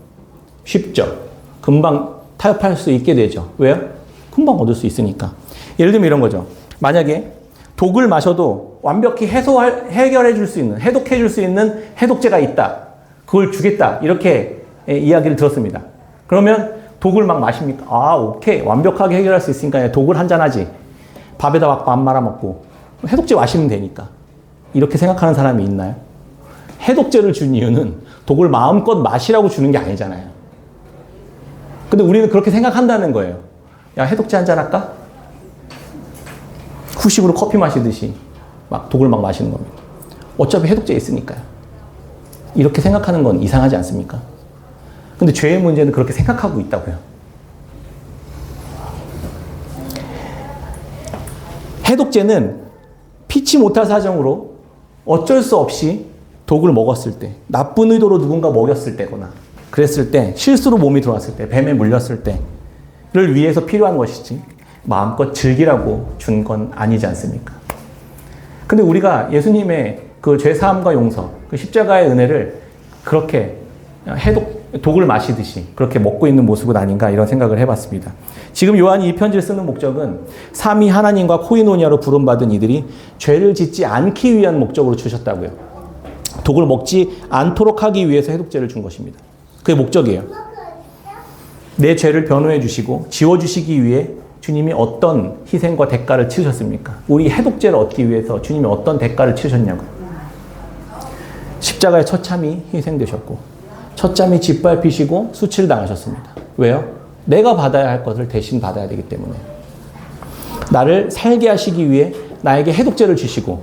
쉽죠. 금방 타협할 수 있게 되죠. 왜요? 금방 얻을 수 있으니까. 예를 들면 이런 거죠. 만약에 독을 마셔도 완벽히 해결해 줄 수 있는, 해독해 줄 수 있는 해독제가 있다. 그걸 주겠다. 이렇게 이야기를 들었습니다. 그러면 독을 막 마십니까? 오케이. 완벽하게 해결할 수 있으니까 독을 한잔 하지. 밥에다 밥 말아 먹고 해독제 마시면 되니까. 이렇게 생각하는 사람이 있나요? 해독제를 준 이유는 독을 마음껏 마시라고 주는 게 아니잖아요. 근데 우리는 그렇게 생각한다는 거예요. 야, 해독제 한잔 할까? 후식으로 커피 마시듯이 막 독을 막 마시는 겁니다. 어차피 해독제 있으니까요. 이렇게 생각하는 건 이상하지 않습니까? 근데 죄의 문제는 그렇게 생각하고 있다고요. 해독제는 피치 못할 사정으로 어쩔 수 없이 독을 먹었을 때, 나쁜 의도로 누군가 먹였을 때거나 그랬을 때, 실수로 몸이 들어왔을 때, 뱀에 물렸을 때를 위해서 필요한 것이지 마음껏 즐기라고 준 건 아니지 않습니까? 근데 우리가 예수님의 그 죄사함과 용서, 그 십자가의 은혜를 그렇게 독을 마시듯이 그렇게 먹고 있는 모습은 아닌가 이런 생각을 해봤습니다. 지금 요한이 이 편지를 쓰는 목적은 삼위 하나님과 코이노니아로 부름받은 이들이 죄를 짓지 않기 위한 목적으로 주셨다고요. 독을 먹지 않도록 하기 위해서 해독제를 준 것입니다. 그게 목적이에요. 내 죄를 변호해 주시고 지워주시기 위해 주님이 어떤 희생과 대가를 치르셨습니까? 우리 해독제를 얻기 위해서 주님이 어떤 대가를 치르셨냐고요. 십자가의 처참히 희생되셨고 처참히 짓밟히시고 수치를 당하셨습니다. 왜요? 내가 받아야 할 것을 대신 받아야 되기 때문에. 나를 살게 하시기 위해 나에게 해독제를 주시고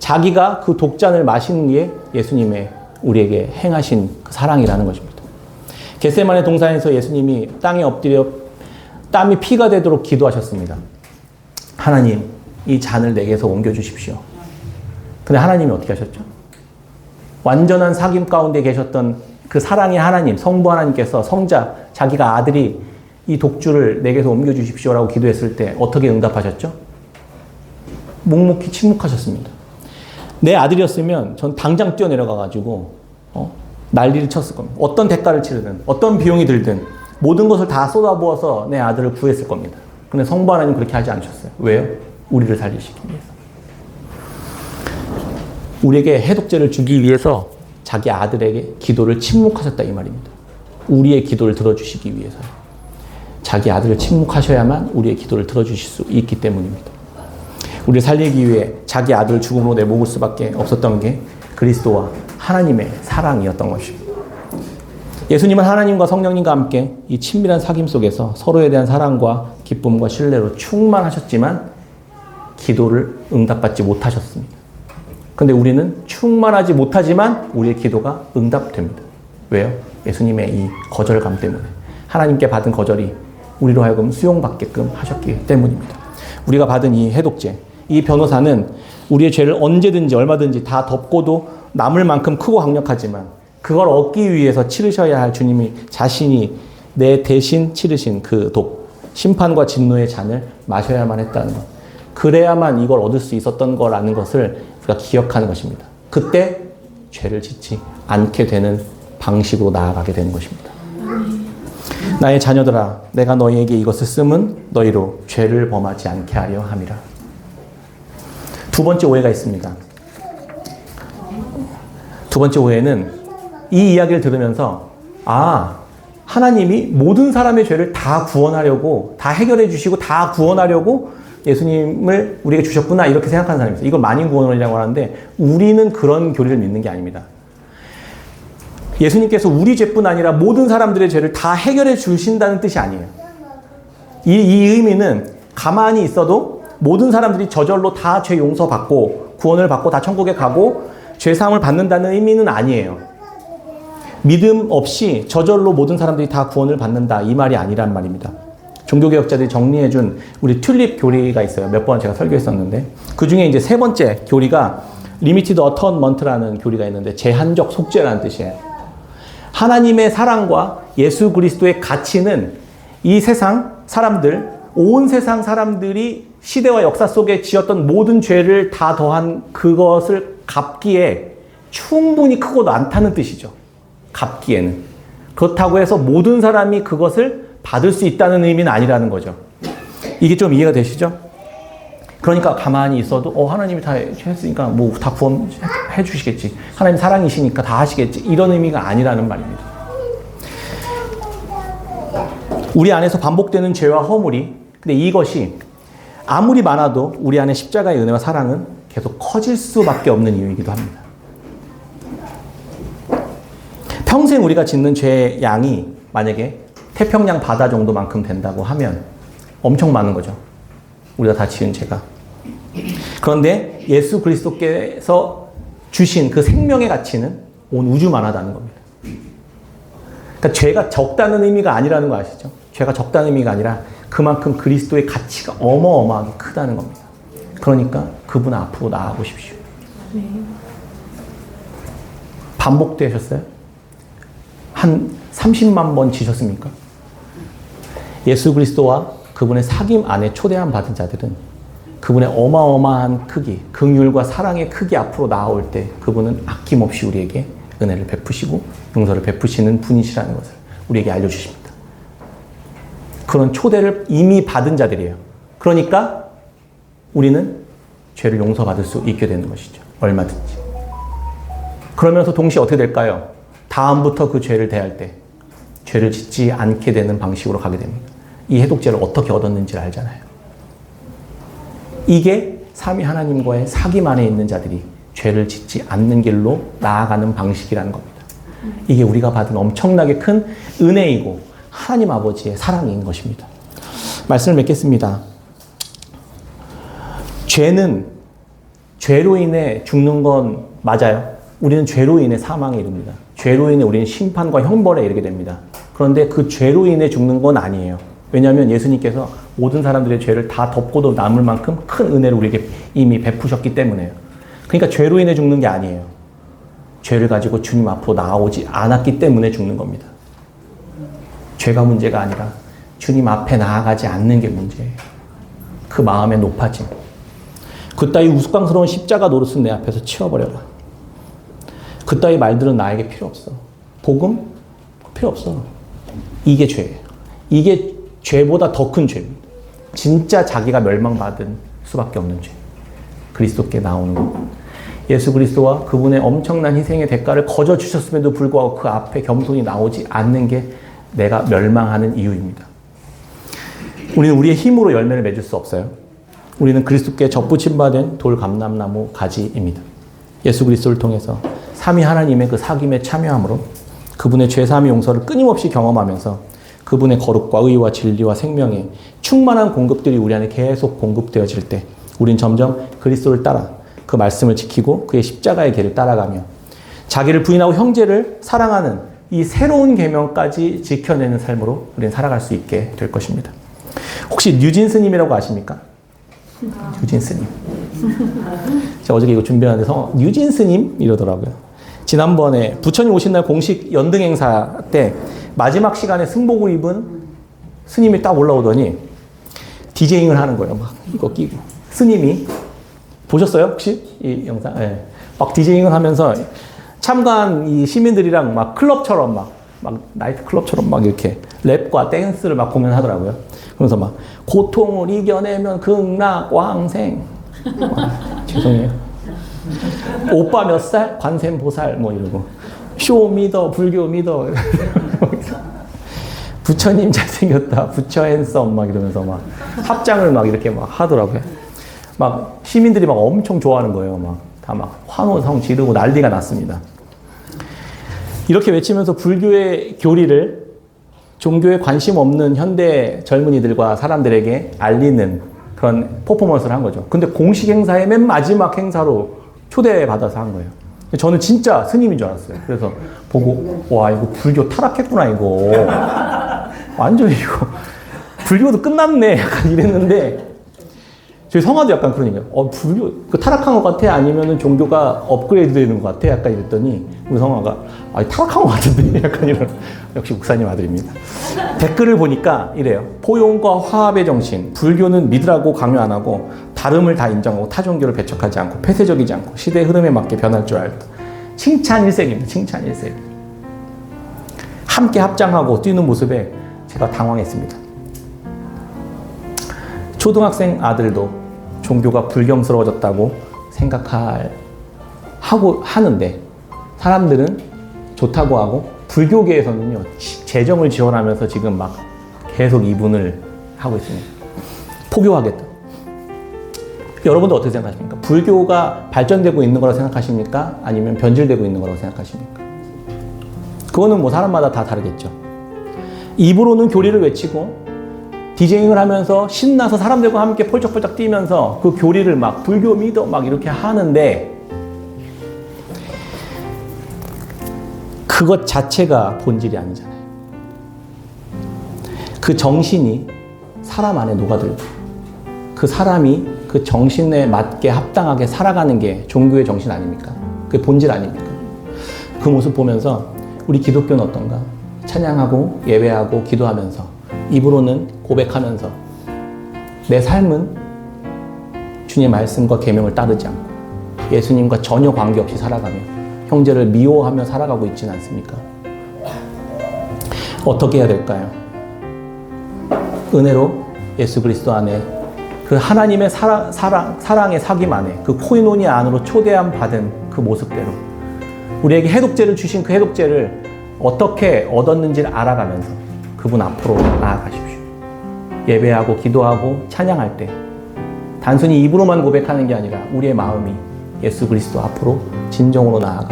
자기가 그 독잔을 마시는 게 예수님의 우리에게 행하신 그 사랑이라는 것입니다. 겟세마네 동산에서 예수님이 땅에 엎드려 땀이 피가 되도록 기도하셨습니다. 하나님, 이 잔을 내게서 옮겨주십시오. 근데 하나님이 어떻게 하셨죠? 완전한 사귐 가운데 계셨던 그 사랑의 하나님, 성부 하나님께서 성자, 자기가 아들이 이 독주를 내게서 옮겨주십시오라고 기도했을 때 어떻게 응답하셨죠? 묵묵히 침묵하셨습니다. 내 아들이었으면 전 당장 뛰어내려가가지고 난리를 쳤을 겁니다. 어떤 대가를 치르든 어떤 비용이 들든 모든 것을 다 쏟아부어서 내 아들을 구했을 겁니다. 그런데 성부 하나님 그렇게 하지 않으셨어요. 왜요? 우리를 살리시기 위해서. 우리에게 해독제를 주기 위해서 자기 아들에게 기도를 침묵하셨다 이 말입니다. 우리의 기도를 들어주시기 위해서요. 자기 아들을 침묵하셔야만 우리의 기도를 들어주실 수 있기 때문입니다. 우리를 살리기 위해 자기 아들을 죽음으로 내모을 수밖에 없었던 게 그리스도와 하나님의 사랑이었던 것입니다. 예수님은 하나님과 성령님과 함께 이 친밀한 사귐 속에서 서로에 대한 사랑과 기쁨과 신뢰로 충만하셨지만 기도를 응답받지 못하셨습니다. 근데 우리는 충만하지 못하지만 우리의 기도가 응답됩니다. 왜요? 예수님의 이 거절감 때문에. 하나님께 받은 거절이 우리로 하여금 수용받게끔 하셨기 때문입니다. 우리가 받은 이 해독제, 이 변호사는 우리의 죄를 언제든지 얼마든지 다 덮고도 남을 만큼 크고 강력하지만 그걸 얻기 위해서 치르셔야 할 주님이 자신이 내 대신 치르신 그 독, 심판과 진노의 잔을 마셔야만 했다는 것. 그래야만 이걸 얻을 수 있었던 거라는 것을 우리가 기억하는 것입니다. 그때 죄를 짓지 않게 되는 방식으로 나아가게 되는 것입니다. 나의 자녀들아, 내가 너희에게 이것을 쓰면 너희로 죄를 범하지 않게 하려 함이라. 두 번째 오해가 있습니다. 두 번째 오해는 이 이야기를 들으면서 하나님이 모든 사람의 죄를 다 구원하려고, 다 해결해 주시고 다 구원하려고 예수님을 우리에게 주셨구나 이렇게 생각하는 사람이 있어요. 이걸 만인구원론이라고 하는데 우리는 그런 교리를 믿는 게 아닙니다. 예수님께서 우리 죄뿐 아니라 모든 사람들의 죄를 다 해결해 주신다는 뜻이 아니에요. 이 의미는 가만히 있어도 모든 사람들이 저절로 다 죄 용서받고 구원을 받고 다 천국에 가고 죄사함을 받는다는 의미는 아니에요. 믿음 없이 저절로 모든 사람들이 다 구원을 받는다 이 말이 아니란 말입니다. 종교개혁자들이 정리해준 우리 튤립 교리가 있어요. 몇 번 제가 설교했었는데 그 중에 이제 세 번째 교리가 리미티드 어턴먼트라는 교리가 있는데 제한적 속죄라는 뜻이에요. 하나님의 사랑과 예수 그리스도의 가치는 이 세상 사람들, 온 세상 사람들이 시대와 역사 속에 지었던 모든 죄를 다 더한 그것을 갚기에 충분히 크고도 않다는 뜻이죠. 갚기에는. 그렇다고 해서 모든 사람이 그것을 받을 수 있다는 의미는 아니라는 거죠. 이게 좀 이해가 되시죠? 그러니까 가만히 있어도 하나님이 다 했으니까 뭐 다 구원해 주시겠지. 하나님 사랑이시니까 다 하시겠지. 이런 의미가 아니라는 말입니다. 우리 안에서 반복되는 죄와 허물이, 근데 이것이 아무리 많아도 우리 안에 십자가의 은혜와 사랑은 계속 커질 수밖에 없는 이유이기도 합니다. 평생 우리가 짓는 죄의 양이 만약에 태평양 바다 정도만큼 된다고 하면 엄청 많은 거죠. 우리가 다 지은 죄가. 그런데 예수 그리스도께서 주신 그 생명의 가치는 온 우주만하다는 겁니다. 그러니까 죄가 적다는 의미가 아니라는 거 아시죠? 죄가 적다는 의미가 아니라 그만큼 그리스도의 가치가 어마어마하게 크다는 겁니다. 그러니까 그분 앞으로 나아보십시오. 반복되셨어요? 한 30만 번 지셨습니까? 예수 그리스도와 그분의 사귐 안에 초대함 받은 자들은 그분의 어마어마한 크기, 긍휼과 사랑의 크기 앞으로 나아올 때 그분은 아낌없이 우리에게 은혜를 베푸시고 용서를 베푸시는 분이시라는 것을 우리에게 알려주십니다. 그런 초대를 이미 받은 자들이에요. 그러니까 우리는 죄를 용서받을 수 있게 되는 것이죠. 얼마든지. 그러면서 동시에 어떻게 될까요? 다음부터 그 죄를 대할 때 죄를 짓지 않게 되는 방식으로 가게 됩니다. 이 해독제를 어떻게 얻었는지를 알잖아요. 이게 삼위 하나님과의 사귐 안에 있는 자들이 죄를 짓지 않는 길로 나아가는 방식이라는 겁니다. 이게 우리가 받은 엄청나게 큰 은혜이고 하나님 아버지의 사랑인 것입니다. 말씀을 맺겠습니다. 죄는 죄로 인해 죽는 건 맞아요. 우리는 죄로 인해 사망에 이릅니다. 죄로 인해 우리는 심판과 형벌에 이르게 됩니다. 그런데 그 죄로 인해 죽는 건 아니에요. 왜냐하면 예수님께서 모든 사람들의 죄를 다 덮고도 남을 만큼 큰 은혜를 우리에게 이미 베푸셨기 때문에요. 그러니까 죄로 인해 죽는 게 아니에요. 죄를 가지고 주님 앞으로 나아오지 않았기 때문에 죽는 겁니다. 죄가 문제가 아니라 주님 앞에 나아가지 않는 게 문제예요. 그 마음의 높아짐. 그따위 우스꽝스러운 십자가 노릇은 내 앞에서 치워버려라. 그따위 말들은 나에게 필요 없어. 복음? 필요 없어. 이게 죄예요. 이게 죄보다 더 큰 죄입니다. 진짜 자기가 멸망받은 수밖에 없는 죄. 그리스도께 나오는 것. 예수 그리스도와 그분의 엄청난 희생의 대가를 거저 주셨음에도 불구하고 그 앞에 겸손히 나오지 않는 게 내가 멸망하는 이유입니다. 우리는 우리의 힘으로 열매를 맺을 수 없어요. 우리는 그리스도께 접붙임 받은 돌 감람나무 가지입니다. 예수 그리스도를 통해서 삼위 하나님의 그 사귐에 참여함으로 그분의 죄사함의 용서를 끊임없이 경험하면서 그분의 거룩과 의와 진리와 생명의 충만한 공급들이 우리 안에 계속 공급되어질 때 우린 점점 그리스도를 따라 그 말씀을 지키고 그의 십자가의 길을 따라가며 자기를 부인하고 형제를 사랑하는 이 새로운 계명까지 지켜내는 삶으로 우리는 살아갈 수 있게 될 것입니다. 혹시 뉴진 스님이라고 아십니까? 뉴진 스님. 제가 어저께 이거 준비하는데 뉴진 스님 이러더라고요. 지난번에 부처님 오신 날 공식 연등 행사 때 마지막 시간에 승복을 입은 스님이 딱 올라오더니 디제잉을 하는 거예요. 막 이거 끼고. 스님이 보셨어요? 혹시 이 영상? 네. 막 디제잉을 하면서 참가한 이 시민들이랑 막 클럽처럼 막 나이트 클럽처럼 막 이렇게 랩과 댄스를 막 공연하더라고요. 그러면서 막 고통을 이겨내면 극락왕생. 죄송해요. 오빠 몇 살? 관세음보살 뭐 이러고 쇼 믿어 불교 믿어 부처님 잘생겼다 부처 핸섬 막 이러면서 막 합장을 막 이렇게 막 하더라고요. 막 시민들이 막 엄청 좋아하는 거예요. 막 다 막 환호성 지르고 난리가 났습니다. 이렇게 외치면서 불교의 교리를 종교에 관심 없는 현대 젊은이들과 사람들에게 알리는 그런 퍼포먼스를 한 거죠. 근데 공식 행사의 맨 마지막 행사로 초대받아서 한 거예요. 저는 진짜 스님인 줄 알았어요. 그래서 보고 와 이거 불교 타락했구나 이거. 완전 이거 불교도 끝났네 약간 이랬는데 저희 성화도 약간 그런 얘기예요. 불교 그 타락한 것 같아? 아니면은 종교가 업그레이드 되는 것 같아? 약간 이랬더니 우리 성화가 타락한 것 같은데 약간 이런. 역시 목사님 아들입니다. 댓글을 보니까 이래요. 포용과 화합의 정신. 불교는 믿으라고 강요 안 하고 다름을 다 인정하고 타 종교를 배척하지 않고 폐쇄적이지 않고 시대의 흐름에 맞게 변할 줄 알다. 칭찬 일색입니다. 칭찬 일색. 함께 합장하고 뛰는 모습에 제가 당황했습니다. 초등학생 아들도 종교가 불경스러워졌다고 하는데 사람들은 좋다고 하고 불교계에서는요 재정을 지원하면서 지금 막 계속 이분을 하고 있습니다. 포교하겠다. 여러분도 어떻게 생각하십니까? 불교가 발전되고 있는 거라고 생각하십니까? 아니면 변질되고 있는 거라고 생각하십니까? 그거는 뭐 사람마다 다 다르겠죠. 입으로는 교리를 외치고 디제잉을 하면서 신나서 사람들과 함께 펄쩍펄쩍 뛰면서 그 교리를 막 불교 믿어 막 이렇게 하는데 그것 자체가 본질이 아니잖아요. 그 정신이 사람 안에 녹아들고 그 사람이 그 정신에 맞게 합당하게 살아가는 게 종교의 정신 아닙니까? 그게 본질 아닙니까? 그 모습 보면서 우리 기독교는 어떤가? 찬양하고 예배하고 기도하면서 입으로는 고백하면서 내 삶은 주님의 말씀과 계명을 따르지 않고 예수님과 전혀 관계없이 살아가며 형제를 미워하며 살아가고 있지는 않습니까? 어떻게 해야 될까요? 은혜로 예수 그리스도 안에 그 하나님의 사랑의 사귐 안에 그 코이노니아 안으로 초대함 받은 그 모습대로 우리에게 해독제를 주신 그 해독제를 어떻게 얻었는지를 알아가면서 그분 앞으로 나아가십시오. 예배하고 기도하고 찬양할 때 단순히 입으로만 고백하는 게 아니라 우리의 마음이 예수 그리스도 앞으로 진정으로 나아가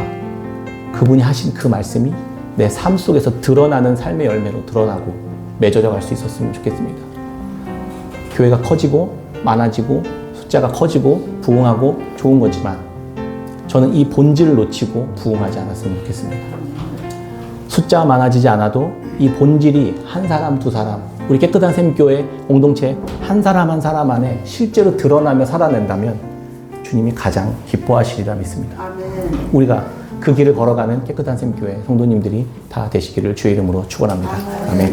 그분이 하신 그 말씀이 내 삶 속에서 드러나는 삶의 열매로 드러나고 맺어져 갈 수 있었으면 좋겠습니다. 교회가 커지고 많아지고 숫자가 커지고 부흥하고 좋은 거지만 저는 이 본질을 놓치고 부흥하지 않았으면 좋겠습니다. 숫자가 많아지지 않아도 이 본질이 한 사람, 두 사람, 우리 깨끗한 샘교회 공동체 한 사람 한 사람 안에 실제로 드러나며 살아낸다면 주님이 가장 기뻐하시리라 믿습니다. 아멘. 우리가 그 길을 걸어가는 깨끗한 샘교회 성도님들이 다 되시기를 주의 이름으로 축원합니다. 아멘.